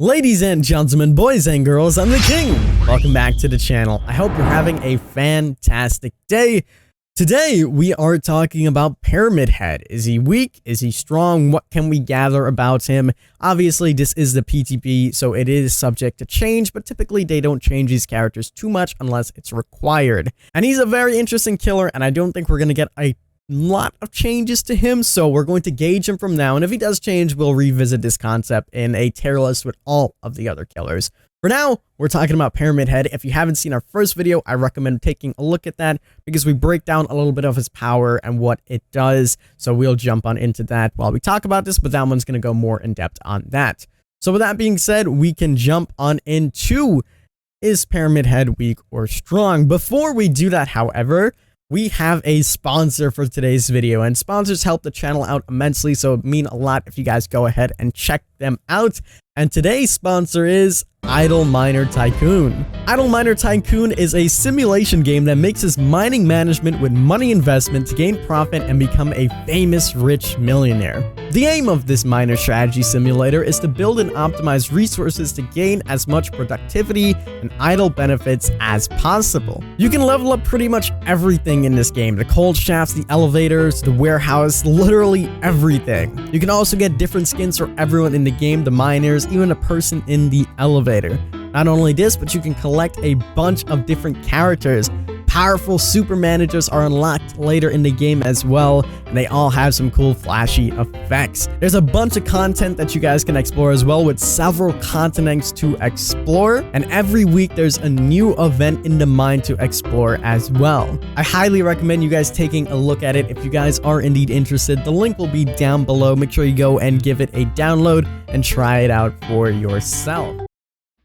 Ladies and gentlemen, boys and girls, I'm the King. Welcome back to the channel. I hope you're having a fantastic day. Today, we are talking about Pyramid Head. Is he weak? Is he strong? What can we gather about him? Obviously, this is the PTP, so it is subject to change, but typically they don't change these characters too much unless it's required. And he's a very interesting killer, and I don't think we're going to get a lot of changes to him, so we're going to gauge him from now, and if he does change, we'll revisit this concept in a tier list with all of the other killers. For now, we're talking about Pyramid Head. If you haven't seen our first video, I recommend taking a look at that because we break down a little bit of his power and what it does, so we'll jump on into that while we talk about this, but that one's going to go more in depth on that. So with that being said, we can jump on into, is Pyramid Head weak or strong? Before we do that, however, we have a sponsor for today's video, and sponsors help the channel out immensely, so it means a lot if you guys go ahead and check them out. And today's sponsor is Idle Miner Tycoon. Idle Miner Tycoon is a simulation game that mixes mining management with money investment to gain profit and become a famous rich millionaire. The aim of this miner strategy simulator is to build and optimize resources to gain as much productivity and idle benefits as possible. You can level up pretty much everything in this game: the coal shafts, the elevators, the warehouse, literally everything. You can also get different skins for everyone in the game, the miners, even a person in the elevator. Not only this, but you can collect a bunch of different characters. Powerful super managers are unlocked later in the game as well, and they all have some cool flashy effects. There's a bunch of content that you guys can explore as well, with several continents to explore, and every week there's a new event in the mine to explore as well. I highly recommend you guys taking a look at it if you guys are indeed interested. The link will be down below. Make sure you go and give it a download and try it out for yourself.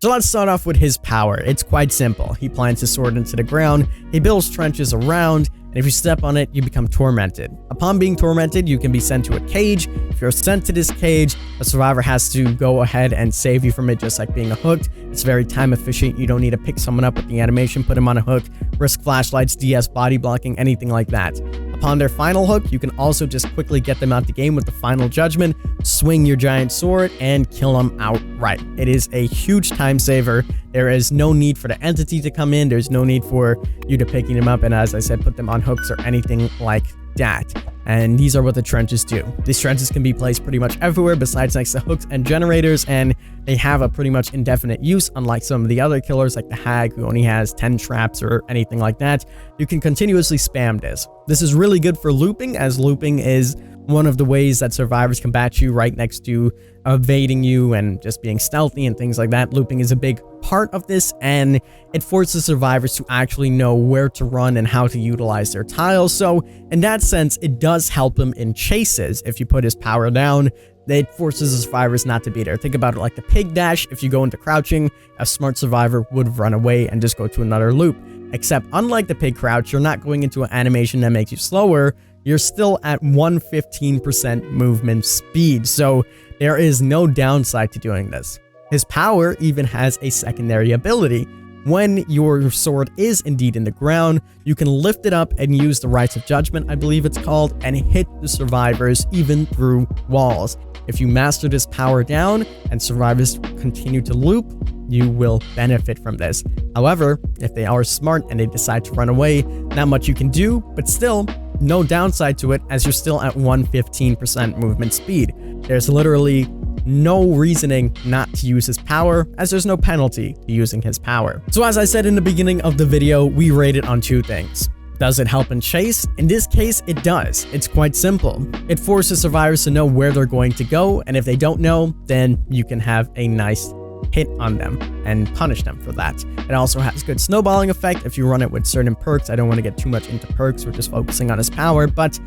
So let's start off with his power. It's quite simple. He plants his sword into the ground, he builds trenches around, and if you step on it, you become tormented. Upon being tormented, you can be sent to a cage. If you're sent to this cage, a survivor has to go ahead and save you from it, just like being hooked. It's very time efficient. You don't need to pick someone up with the animation, put him on a hook, risk flashlights, DS body blocking, anything like that. Upon their final hook, you can also just quickly get them out the game with the final judgment, swing your giant sword, and kill them outright. It is a huge time saver. There is no need for the entity to come in. There's no need for you to picking them up and, as I said, put them on hooks or anything like that. And these are what the trenches do. These trenches can be placed pretty much everywhere besides next to hooks and generators, and they have a pretty much indefinite use, unlike some of the other killers like the Hag, who only has 10 traps or anything like that. You can continuously spam this. This is really good for looping, as looping is one of the ways that survivors combat you right next to evading you and just being stealthy and things like that. Looping is a big part of this, and it forces survivors to actually know where to run and how to utilize their tiles. So in that sense, it does help them in chases. If you put his power down, it forces the survivors not to be there. Think about it like the pig dash. If you go into crouching, a smart survivor would run away and just go to another loop. Except unlike the pig crouch, you're not going into an animation that makes you slower. You're still at 115% movement speed, so there is no downside to doing this. His power even has a secondary ability. When your sword is indeed in the ground, you can lift it up and use the Rites of Judgment, I believe it's called, and hit the survivors even through walls. If you master this power down and survivors continue to loop, you will benefit from this. However, if they are smart and they decide to run away, not much you can do, but still, no downside to it, as you're still at 115% movement speed. There's literally no reasoning not to use his power, as there's no penalty to using his power. So as I said in the beginning of the video, we rate it on two things. Does it help in chase? In this case, it does. It's quite simple. It forces survivors to know where they're going to go, and if they don't know, then you can have a nice hit on them and punish them for that. It also has good snowballing effect if you run it with certain perks. I don't want to get too much into perks, we're just focusing on his power, but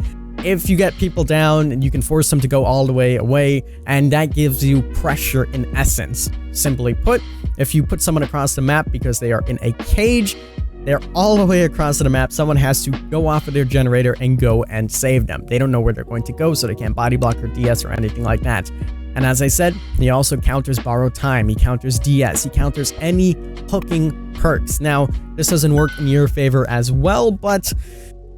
if you get people down, and you can force them to go all the way away, and that gives you pressure in essence. Simply put, if you put someone across the map because they are in a cage, they're all the way across the map, someone has to go off of their generator and go and save them. They don't know where they're going to go, so they can't body block or DS or anything like that. And as I said, he also counters borrowed time, he counters DS, he counters any hooking perks. Now, this doesn't work in your favor as well, but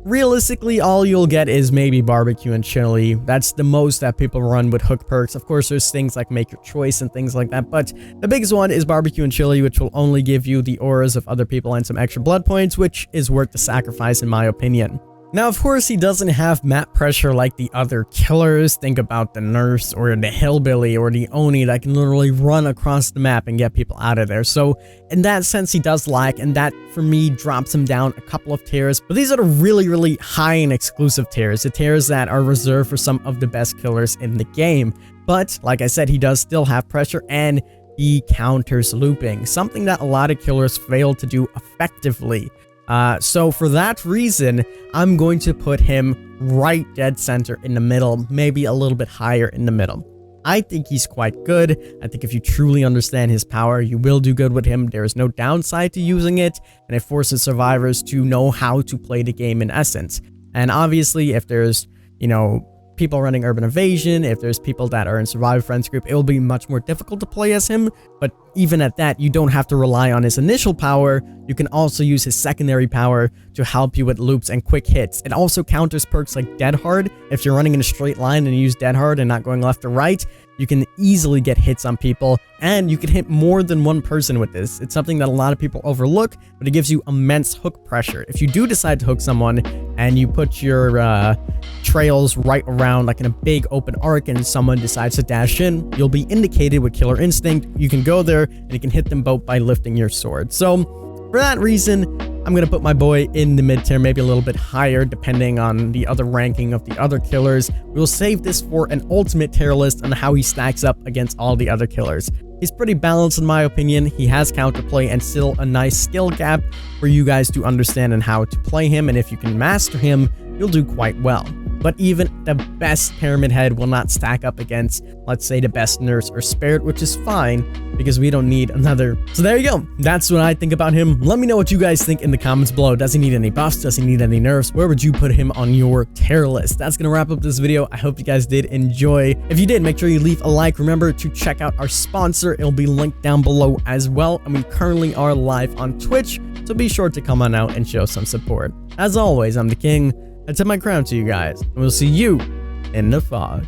realistically, all you'll get is maybe barbecue and chili. That's the most that people run with hook perks. Of course, there's things like make your choice and things like that, but the biggest one is barbecue and chili, which will only give you the auras of other people and some extra blood points, which is worth the sacrifice in my opinion. Now, of course, he doesn't have map pressure like the other killers. Think about the nurse or the hillbilly or the Oni that can literally run across the map and get people out of there. So in that sense, he does lack, and that for me drops him down a couple of tiers. But these are the really high and exclusive tiers, the tiers that are reserved for some of the best killers in the game. But like I said, he does still have pressure, and he counters looping, something that a lot of killers fail to do effectively. So for that reason, I'm going to put him right dead center in the middle, maybe a little bit higher in the middle. I think he's quite good. I think if you truly understand his power, you will do good with him. There is no downside to using it, and it forces survivors to know how to play the game in essence. And obviously, if there's, you know, people running Urban Evasion, if there's people that are in Survivor Friends group, it will be much more difficult to play as him. But even at that, you don't have to rely on his initial power. You can also use his secondary power to help you with loops and quick hits. It also counters perks like Dead Hard. If you're running in a straight line and you use Dead Hard and not going left or right, you can easily get hits on people, and you can hit more than one person with this. It's something that a lot of people overlook, but it gives you immense hook pressure. If you do decide to hook someone and you put your trails right around like in a big open arc and someone decides to dash in, you'll be indicated with Killer Instinct. You can go there and you can hit them both by lifting your sword. So for that reason, I'm going to put my boy in the mid tier, maybe a little bit higher depending on the other ranking of the other killers. We'll save this for an ultimate tier list on how he stacks up against all the other killers. He's pretty balanced in my opinion. He has counterplay and still a nice skill gap for you guys to understand and how to play him, and if you can master him, you'll do quite well. But even the best Pyramid Head will not stack up against, let's say, the best Nurse or Spirit, which is fine because we don't need another. So there you go. That's what I think about him. Let me know what you guys think in the comments below. Does he need any buffs? Does he need any nerfs? Where would you put him on your tier list? That's going to wrap up this video. I hope you guys did enjoy. If you did, make sure you leave a like. Remember to check out our sponsor. It'll be linked down below as well. And we currently are live on Twitch, so be sure to come on out and show some support. As always, I'm the King. I tip my crown to you guys, and we'll see you in the fog.